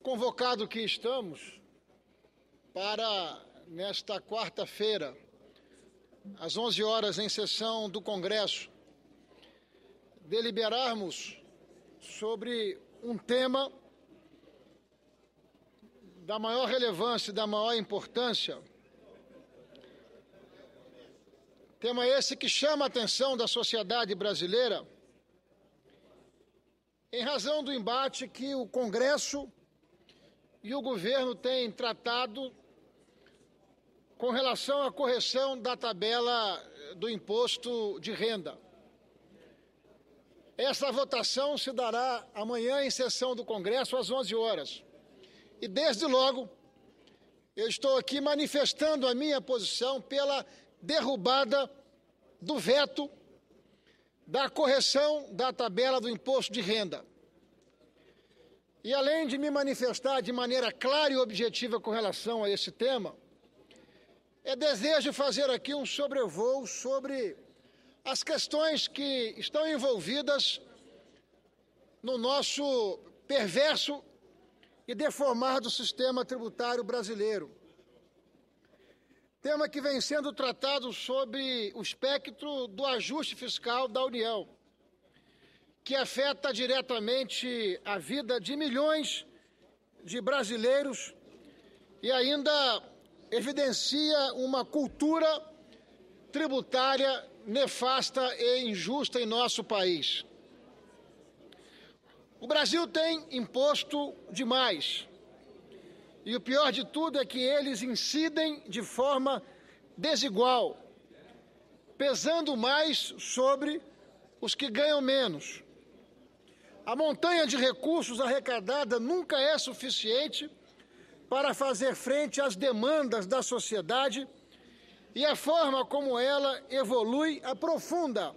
Convocado que estamos para, nesta quarta-feira, às 11 horas, em sessão do Congresso, deliberarmos sobre um tema da maior relevância e da maior importância, tema esse que chama a atenção da sociedade brasileira, em razão do embate que o Congresso e o governo têm tratado com relação à correção da tabela do imposto de renda. Essa votação se dará amanhã em sessão do Congresso às 11 horas. E desde logo eu estou aqui manifestando a minha posição pela derrubada do veto da correção da tabela do imposto de renda. E além de me manifestar de maneira clara e objetiva com relação a esse tema, desejo fazer aqui um sobrevoo sobre as questões que estão envolvidas no nosso perverso e deformado sistema tributário brasileiro. Tema que vem sendo tratado sob o espectro do ajuste fiscal da União, que afeta diretamente a vida de milhões de brasileiros e ainda evidencia uma cultura tributária nefasta e injusta em nosso país. O Brasil tem imposto demais. E o pior de tudo é que eles incidem de forma desigual, pesando mais sobre os que ganham menos. A montanha de recursos arrecadada nunca é suficiente para fazer frente às demandas da sociedade e a forma como ela evolui aprofunda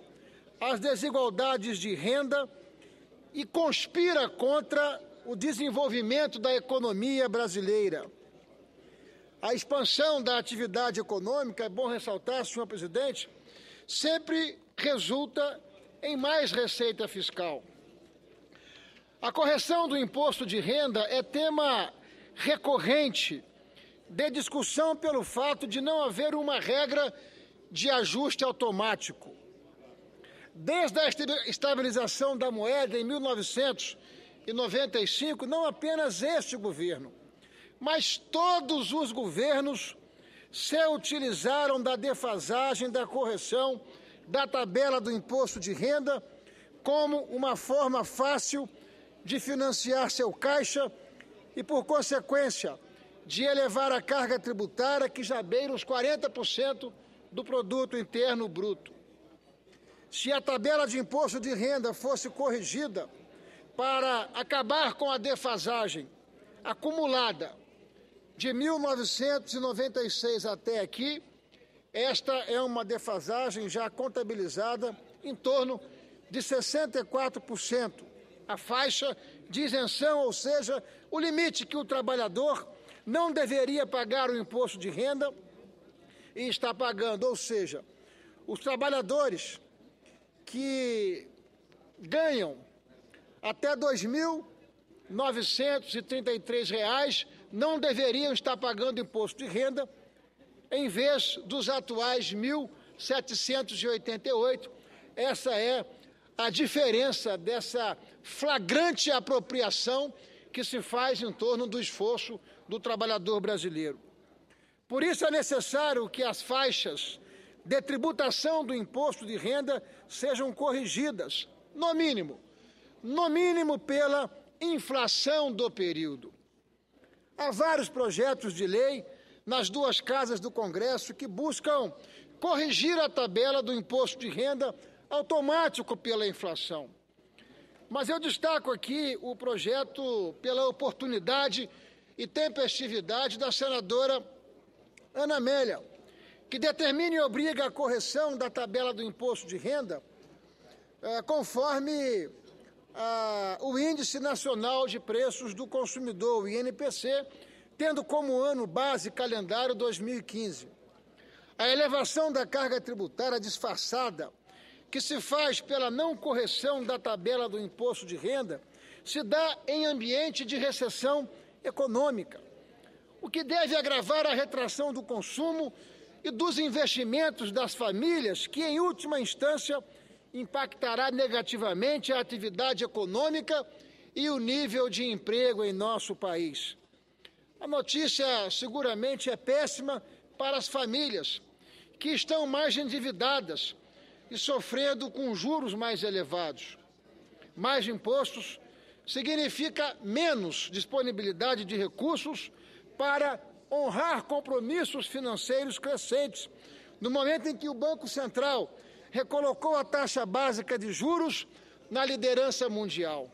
as desigualdades de renda e conspira contra o desenvolvimento da economia brasileira. A expansão da atividade econômica, é bom ressaltar, senhor presidente, sempre resulta em mais receita fiscal. A correção do imposto de renda é tema recorrente de discussão pelo fato de não haver uma regra de ajuste automático. Desde a estabilização da moeda em 1995, não apenas este governo, mas todos os governos se utilizaram da defasagem da correção da tabela do imposto de renda como uma forma fácil de financiar seu caixa e, por consequência, de elevar a carga tributária que já beira os 40% do produto interno bruto. Se a tabela de imposto de renda fosse corrigida para acabar com a defasagem acumulada de 1996 até aqui, esta é uma defasagem já contabilizada em torno de 64%. A faixa de isenção, ou seja, o limite que o trabalhador não deveria pagar o imposto de renda e está pagando, ou seja, os trabalhadores que ganham até R$ 2.933 não deveriam estar pagando imposto de renda, em vez dos atuais 1.788. Essa é a diferença dessa flagrante apropriação que se faz em torno do esforço do trabalhador brasileiro. Por isso é necessário que as faixas de tributação do imposto de renda sejam corrigidas, no mínimo pela inflação do período. Há vários projetos de lei nas duas casas do Congresso que buscam corrigir a tabela do imposto de renda automático pela inflação. Mas eu destaco aqui o projeto pela oportunidade e tempestividade da senadora Ana Amélia, que determina e obriga a correção da tabela do imposto de renda conforme o Índice Nacional de Preços do Consumidor, o INPC, tendo como ano base calendário 2015. A elevação da carga tributária disfarçada, que se faz pela não correção da tabela do imposto de renda, se dá em ambiente de recessão econômica, o que deve agravar a retração do consumo e dos investimentos das famílias, que, em última instância, impactará negativamente a atividade econômica e o nível de emprego em nosso país. A notícia seguramente é péssima para as famílias, que estão mais endividadas e sofrendo com juros mais elevados. Mais impostos significa menos disponibilidade de recursos para honrar compromissos financeiros crescentes, no momento em que o Banco Central recolocou a taxa básica de juros na liderança mundial.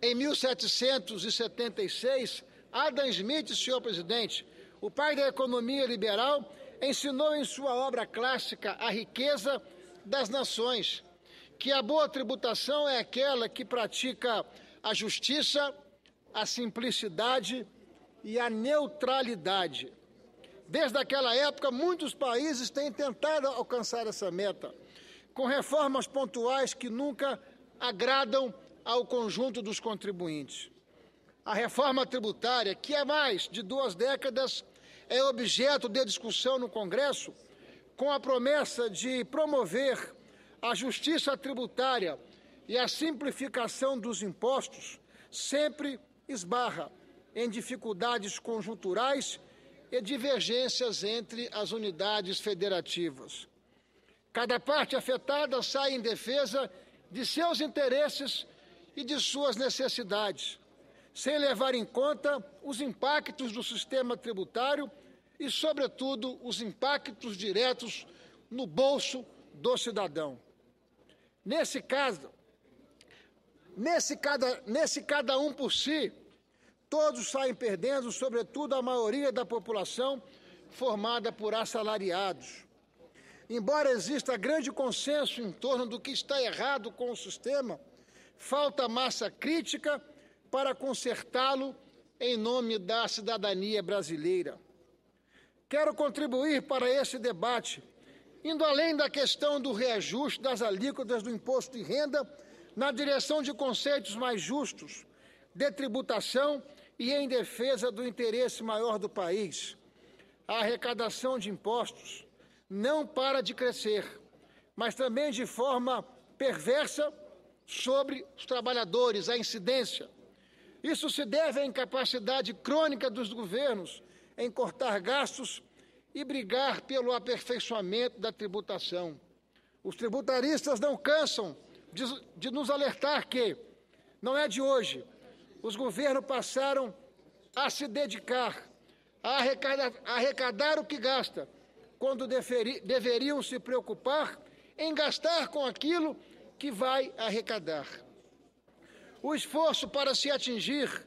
Em 1776, Adam Smith, senhor presidente, o pai da economia liberal, ensinou em sua obra clássica A Riqueza das Nações, que a boa tributação é aquela que pratica a justiça, a simplicidade e a neutralidade. Desde aquela época, muitos países têm tentado alcançar essa meta, com reformas pontuais que nunca agradam ao conjunto dos contribuintes. A reforma tributária, que há mais de 2 décadas é objeto de discussão no Congresso, com a promessa de promover a justiça tributária e a simplificação dos impostos, sempre esbarra em dificuldades conjunturais e divergências entre as unidades federativas. Cada parte afetada sai em defesa de seus interesses e de suas necessidades, sem levar em conta os impactos do sistema tributário e, sobretudo, os impactos diretos no bolso do cidadão. Nesse cada um por si, todos saem perdendo, sobretudo a maioria da população formada por assalariados. Embora exista grande consenso em torno do que está errado com o sistema, falta massa crítica para consertá-lo em nome da cidadania brasileira. Quero contribuir para esse debate, indo além da questão do reajuste das alíquotas do imposto de renda, na direção de conceitos mais justos, de tributação e em defesa do interesse maior do país. A arrecadação de impostos não para de crescer, mas também de forma perversa sobre os trabalhadores, a incidência. Isso se deve à incapacidade crônica dos governos em cortar gastos e brigar pelo aperfeiçoamento da tributação. Os tributaristas não cansam de nos alertar que, não é de hoje, os governos passaram a se dedicar a arrecadar o que gasta, quando deveriam se preocupar em gastar com aquilo que vai arrecadar. O esforço para se atingir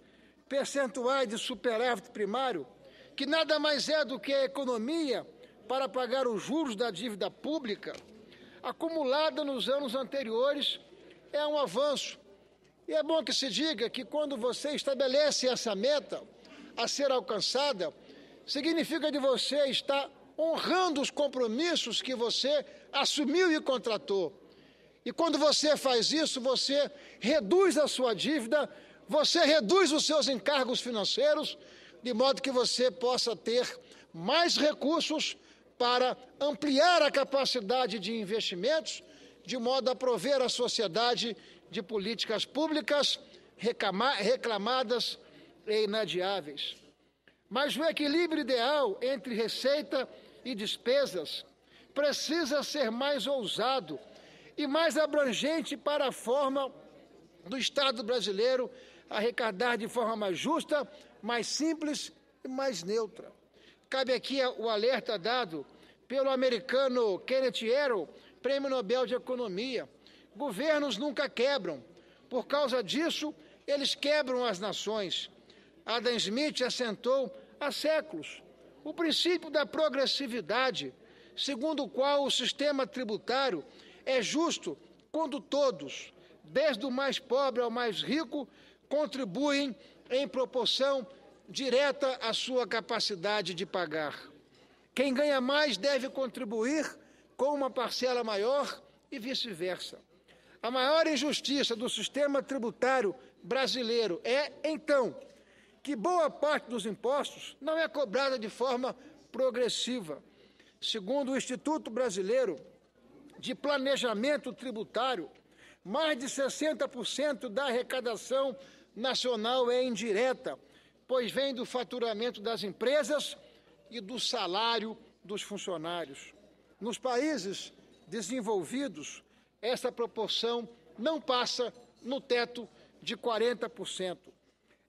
percentuais de superávit primário, que nada mais é do que a economia para pagar os juros da dívida pública, acumulada nos anos anteriores, é um avanço. E é bom que se diga que quando você estabelece essa meta a ser alcançada, significa que você está honrando os compromissos que você assumiu e contratou. E quando você faz isso, você reduz a sua dívida, você reduz os seus encargos financeiros, de modo que você possa ter mais recursos para ampliar a capacidade de investimentos, de modo a prover a sociedade de políticas públicas reclamadas e inadiáveis. Mas o equilíbrio ideal entre receita e despesas precisa ser mais ousado e mais abrangente para a forma do Estado brasileiro arrecadar de forma mais justa, mais simples e mais neutra. Cabe aqui o alerta dado pelo americano Kenneth Arrow, Prêmio Nobel de Economia. Governos nunca quebram. Por causa disso, eles quebram as nações. Adam Smith assentou há séculos o princípio da progressividade, segundo o qual o sistema tributário é justo quando todos, desde o mais pobre ao mais rico, contribuem em proporção direta à sua capacidade de pagar. Quem ganha mais deve contribuir com uma parcela maior e vice-versa. A maior injustiça do sistema tributário brasileiro é, então, que boa parte dos impostos não é cobrada de forma progressiva. Segundo o Instituto Brasileiro de Planejamento Tributário, mais de 60% da arrecadação nacional é indireta, pois vem do faturamento das empresas e do salário dos funcionários. Nos países desenvolvidos, essa proporção não passa no teto de 40%.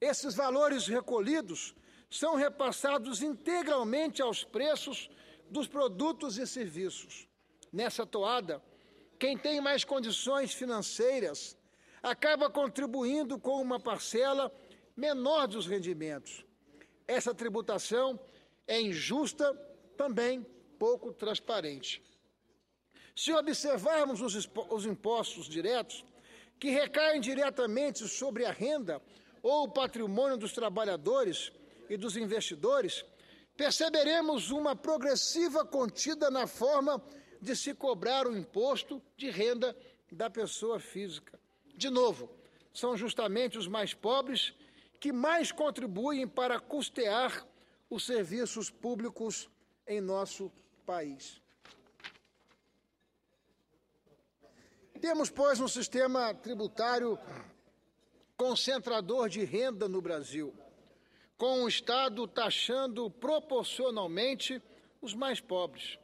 Esses valores recolhidos são repassados integralmente aos preços dos produtos e serviços. Nessa toada, quem tem mais condições financeiras acaba contribuindo com uma parcela menor dos rendimentos. Essa tributação é injusta, também pouco transparente. Se observarmos os impostos diretos, que recaem diretamente sobre a renda ou o patrimônio dos trabalhadores e dos investidores, perceberemos uma progressiva contida na forma de se cobrar o imposto de renda da pessoa física. De novo, são justamente os mais pobres que mais contribuem para custear os serviços públicos em nosso país. Temos, pois, um sistema tributário concentrador de renda no Brasil, com o Estado taxando proporcionalmente os mais pobres.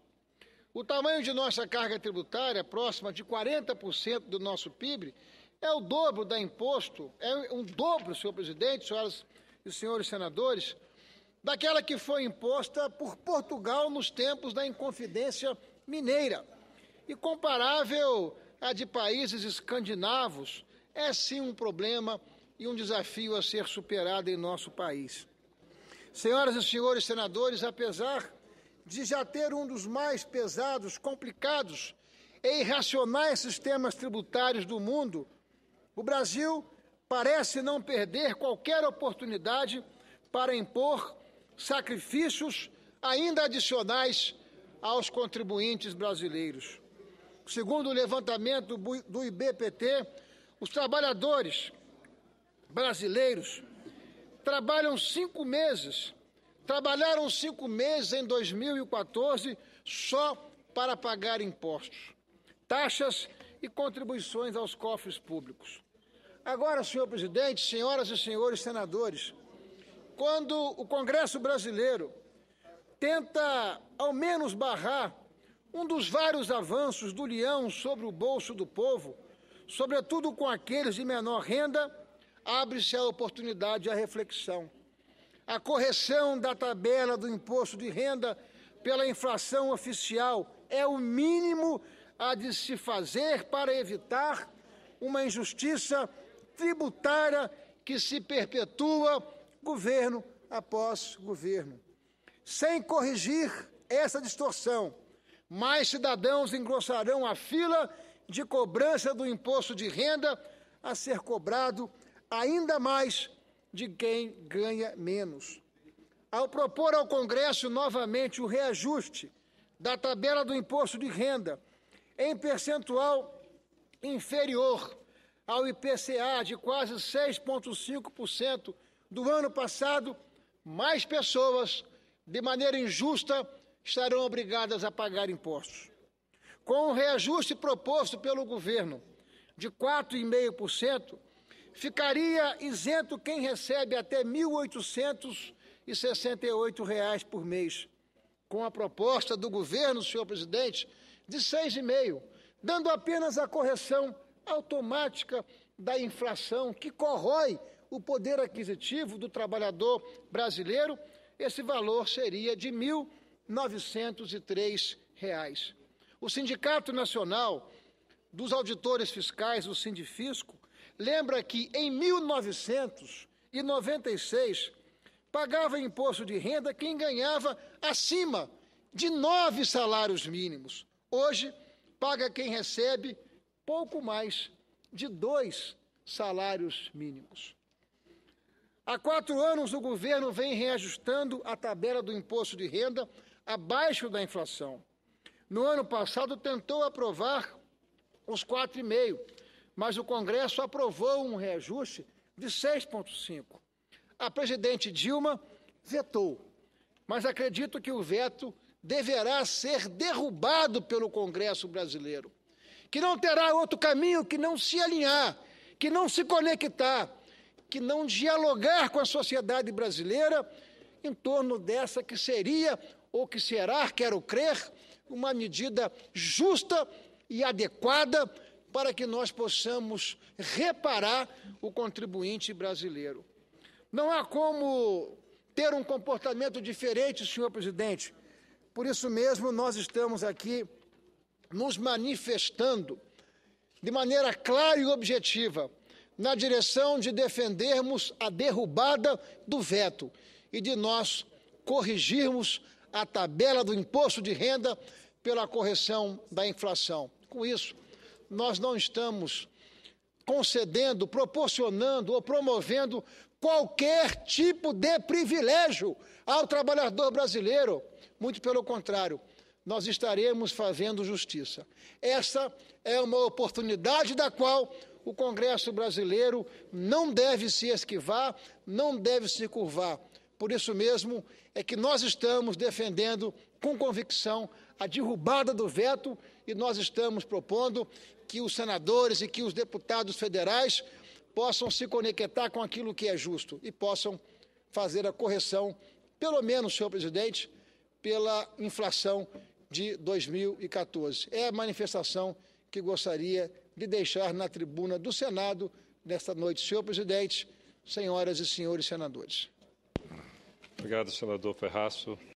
O tamanho de nossa carga tributária, próxima de 40% do nosso PIB, é o dobro da imposto, é um dobro, senhor presidente, senhoras e senhores senadores, daquela que foi imposta por Portugal nos tempos da Inconfidência Mineira. E comparável à de países escandinavos, é sim um problema e um desafio a ser superado em nosso país. Senhoras e senhores senadores, apesar de já ter um dos mais pesados, complicados e irracionais sistemas tributários do mundo, o Brasil parece não perder qualquer oportunidade para impor sacrifícios ainda adicionais aos contribuintes brasileiros. Segundo o levantamento do IBPT, os trabalhadores brasileiros trabalharam 5 meses em 2014 só para pagar impostos, taxas e contribuições aos cofres públicos. Agora, senhor presidente, senhoras e senhores senadores, quando o Congresso brasileiro tenta, ao menos, barrar um dos vários avanços do leão sobre o bolso do povo, sobretudo com aqueles de menor renda, abre-se a oportunidade à reflexão. A correção da tabela do imposto de renda pela inflação oficial é o mínimo a de se fazer para evitar uma injustiça tributária que se perpetua governo após governo. Sem corrigir essa distorção, mais cidadãos engrossarão a fila de cobrança do imposto de renda a ser cobrado ainda mais de quem ganha menos. Ao propor ao Congresso novamente o reajuste da tabela do imposto de renda em percentual inferior ao IPCA de quase 6,5% do ano passado, mais pessoas, de maneira injusta, estarão obrigadas a pagar impostos. Com o reajuste proposto pelo governo de 4,5%, ficaria isento quem recebe até R$ 1.868 por mês. Com a proposta do governo, senhor presidente, de 6,5%, dando apenas a correção automática da inflação que corrói o poder aquisitivo do trabalhador brasileiro, esse valor seria de R$ 1.903. O Sindicato Nacional dos Auditores Fiscais, o Sindifisco, lembra que em 1996 pagava imposto de renda quem ganhava acima de 9 salários mínimos. Hoje, paga quem recebe pouco mais de 2 salários mínimos. Há 4 anos, o governo vem reajustando a tabela do imposto de renda abaixo da inflação. No ano passado, tentou aprovar os 4,5%, mas o Congresso aprovou um reajuste de 6,5%. A presidente Dilma vetou, mas acredito que o veto deverá ser derrubado pelo Congresso brasileiro, que não terá outro caminho que não se alinhar, que não se conectar, que não dialogar com a sociedade brasileira em torno dessa que seria, ou que será, quero crer, uma medida justa e adequada para que nós possamos reparar o contribuinte brasileiro. Não há como ter um comportamento diferente, senhor presidente. Por isso mesmo, nós estamos aqui nos manifestando de maneira clara e objetiva na direção de defendermos a derrubada do veto e de nós corrigirmos a tabela do imposto de renda pela correção da inflação. Com isso, nós não estamos concedendo, proporcionando ou promovendo qualquer tipo de privilégio ao trabalhador brasileiro. Muito pelo contrário, nós estaremos fazendo justiça. Essa é uma oportunidade da qual o Congresso brasileiro não deve se esquivar, não deve se curvar. Por isso mesmo é que nós estamos defendendo com convicção a derrubada do veto e nós estamos propondo que os senadores e que os deputados federais possam se conectar com aquilo que é justo e possam fazer a correção, pelo menos, senhor presidente, pela inflação de 2014. É a manifestação que gostaria de deixar na tribuna do Senado nesta noite, senhor presidente, senhoras e senhores senadores. Obrigado, senador Ferraço.